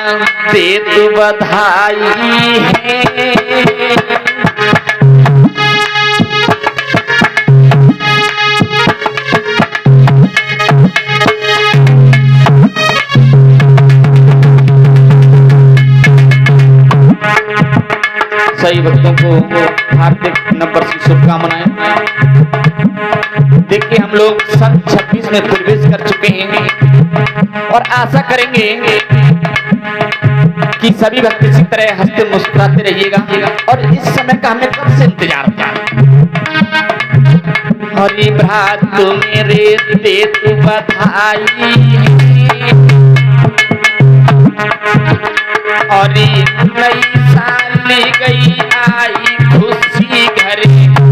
दे तू बधाई है। सही भक्तों को हार्दिक नंबर से शुभकामनाएं। देखिए हम लोग सन 26 में प्रवेश कर चुके हैं और आशा करेंगे कि सभी भक्त इसी तरह हंसते मुस्कुराते रहिएगा। और इस समय का हमें कब से इंतजार था। हरि भ्रात मेरे दे तू बधाई और नई साल गई आई खुशी घर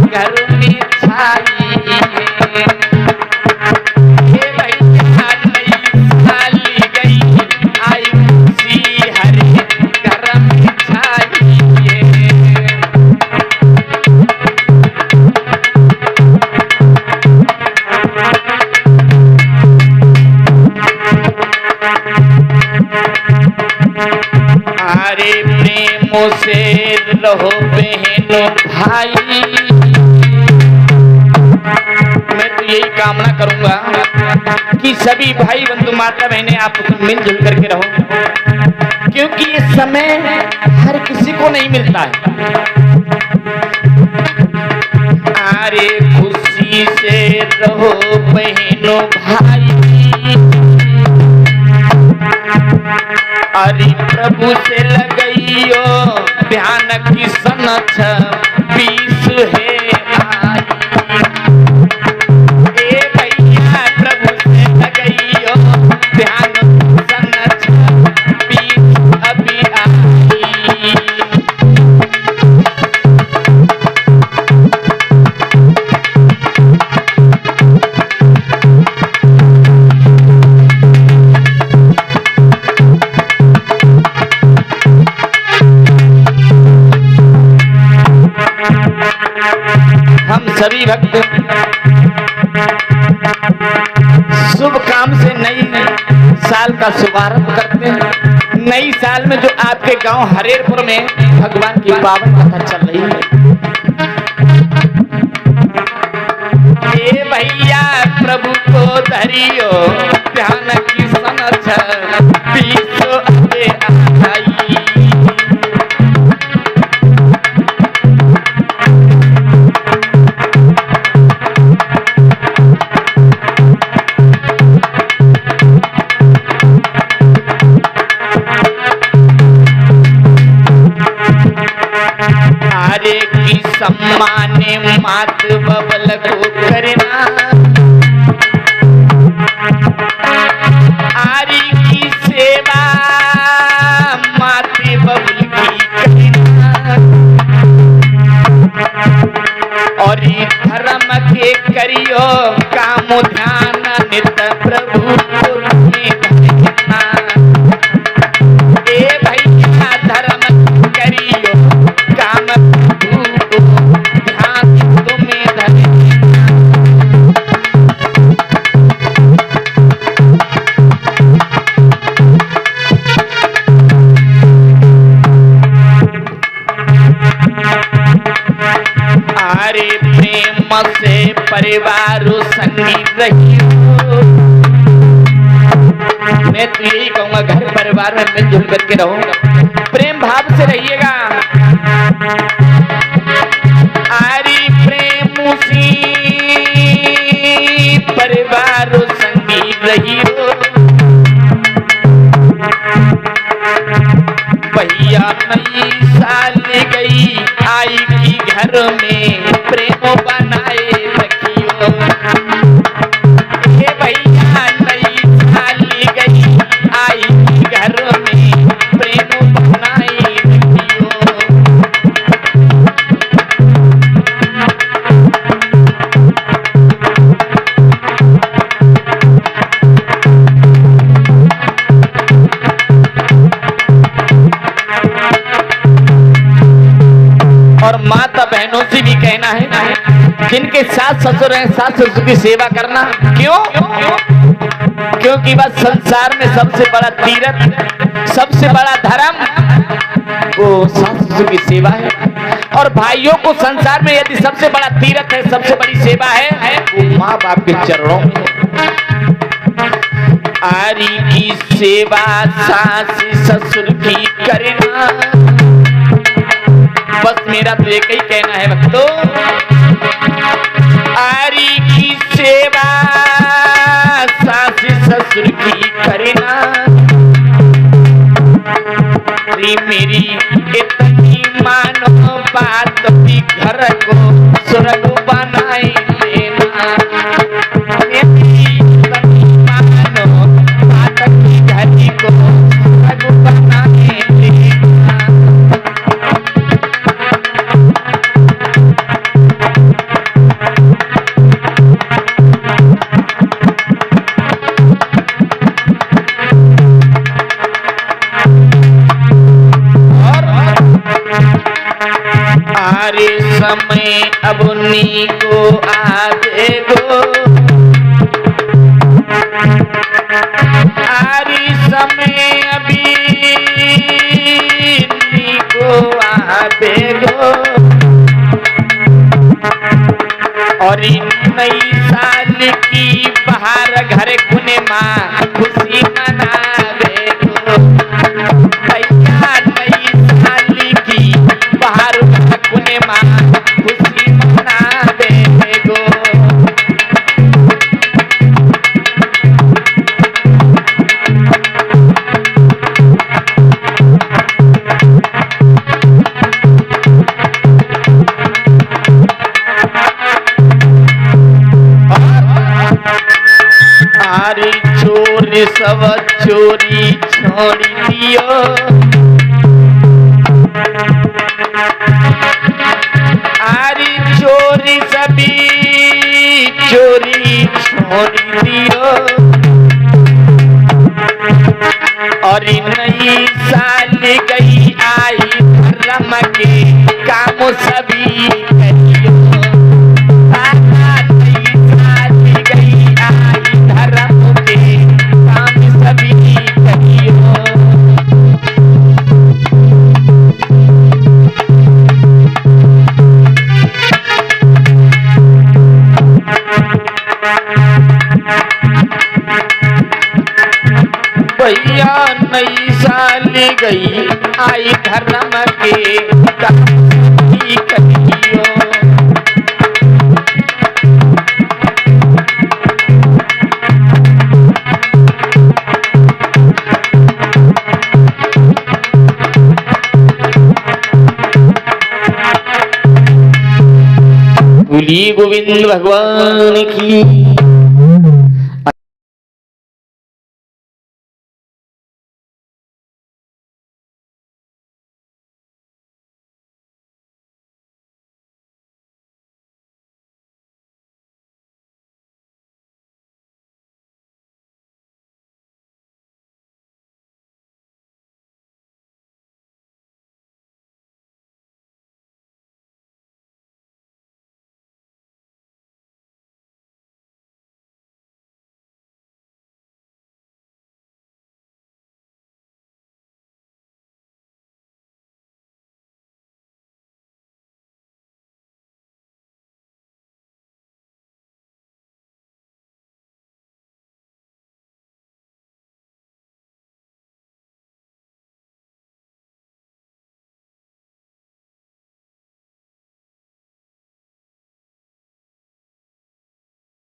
घर में छाई है। हे भैया नई साल गई आई खुशी हर घर में छाई है। अरे प्रेमों से रहो बहनों भाई। मैं तो यही कामना करूंगा कि सभी भाई बंधु माता बहनें आप मिलजुल करके रहो, क्योंकि इस समय हर किसी को नहीं मिलता है। अरे खुशी से रहो बहनों भाई। अरे प्रभु से लगइयो ध्यान की सन 26 है आई। ए भैया प्रभु से लगइयो ध्यान सन 26 अभी आई। हम सभी भक्त शुभ काम से नई साल का शुभारंभ करते हैं। नई साल में जो आपके गांव हरेरपुर में भगवान की पावन कथा चल रही है। ए भैया प्रभु को धरियो ध्यान की सन 26 आई। आरे की सम्माने मात बबल को करना। आरी की सेवा माते बबल की करना। और धर्म के करियो काम ध्यान नित प्रभु को धरना। ए भैया धर्म करियो काम ध्यान तुम्हें धरना। अरे प्रेम से परिवार संगी रहियो। मैं तो यही कहूंगा घर परिवार में मिलजुल करके रहो, प्रेम भाव से रहिएगा। अरे प्रेम से परिवार संगी रहियो। भैया नई साल गई आई की घर में प्रेम बनाए रखियो। हे भैया नई साल गई आई की घर में प्रेम बनाए रखियो। और माता बहनों से भी कहना है, जिनके सास ससुर हैं सास ससुर की सेवा करना। क्यों? क्योंकि बस संसार में सबसे बड़ा तीर्थ सबसे बड़ा धर्म वो सास ससुर की सेवा है। और भाइयों को संसार में यदि सबसे बड़ा तीर्थ है, सबसे बड़ी सेवा है वो माँ बाप के चरणों में है। आरी की सेवा सास ससुर की करना, बस मेरा तो एक ही कहना है भक्तों, आरी की सेवा सास ससुर की करना, मेरी इतनी मानो बात भी घर को स्वर्ग बनाए देना, मेरी इतनी मानो बात भी घर को स्वर्ग बनाए देना। आरे समय अब नी को आवे गो, आरे समय अभी नी को आवे गो, और नई साल की बाहर घर कुने माँ खुशी मनावे गो, भैया नई साल की बाहर कुने माँ खुशी मनावे गो। आरी चोरी सब चोरी छोड़ दियो, आरी चोरी सभी चोरी छोड़ दियो, और नई साल गई आई धर्म के काम सभी करियो, नई साल गई आई धर्म के काम सभी करियो। भैया नई साल गई आई धर्म के काम सभी करियो, बोलिए गोविंद भगवान की।